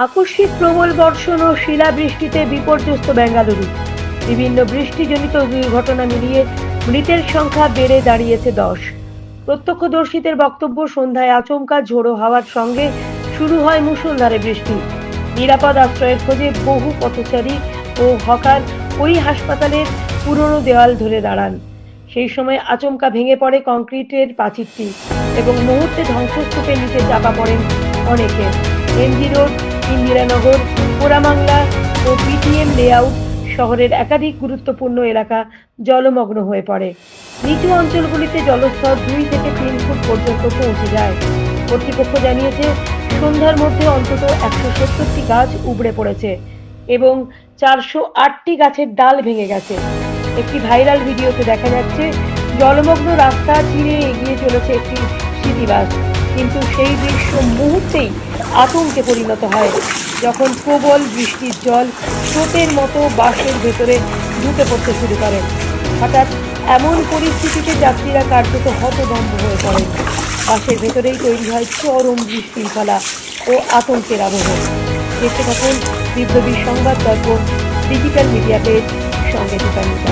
আকস্মিক প্রবল বর্ষণ ও শিলাবৃষ্টিতে বিপর্যস্ত বেঙ্গালুরু। বিভিন্ন বৃষ্টিজনিত দুর্ঘটনা মিলিয়ে মৃতের সংখ্যা বেড়ে দাঁড়িয়েছে 10। প্রত্যক্ষদর্শীদের বক্তব্য, সন্ধ্যায় আচমকা ঝোড়ো হাওয়ার সঙ্গে শুরু হয় মুষলধারে বৃষ্টি। নিরাপদ আশ্রয়ের খোঁজে বহু পথচারী ও হকার ওই হাসপাতালের পুরনো দেওয়াল ধরে দাঁড়ান। সেই সময় আচমকা ভেঙে পড়ে কংক্রিটের প্রাচীরটি এবং মুহূর্তে ধ্বংসস্তূপের নিচে চাপা পড়েন অনেকে। এমজি রোড, ইন্দিরানগর, পোড়ামাংলা ও বিটিএম লেআউট শহরের একাধিক গুরুত্বপূর্ণ এলাকা জলমগ্ন হয়ে পড়ে। নিচু অঞ্চলগুলিতে জলস্তর 2 থেকে 3 ফুট পর্যন্ত পৌঁছে যায়। কর্তৃপক্ষ জানিয়েছে, সন্ধ্যার মধ্যে অন্তত 170টি গাছ উপড়ে পড়েছে এবং 408টি গাছের ডাল ভেঙে গেছে। একটি ভাইরাল ভিডিওতে দেখা যাচ্ছে জলমগ্ন রাস্তা চিরে এগিয়ে চলেছে একটি সিটি বাস, কিন্তু সেই দৃশ্য মুহূর্তেই আতঙ্কে পরিণত হয় যখন প্রবল বৃষ্টির জল স্রোতের মতো বাসের ভেতরে ঢুকে পড়তে শুরু করে। হঠাৎ এমন পরিস্থিতিতে যাত্রীরা কার্যত হতভম্ব হয়ে পড়েন। বাসের ভেতরেই তৈরি হয় চরম বিশৃঙ্খলা ও আতঙ্কের আবহ। দেখতে থাকুন বিপ্লবী সংবাদ দর্পণ ডিজিটাল মিডিয়া পেজ, সঙ্গে দীপান্বিতা।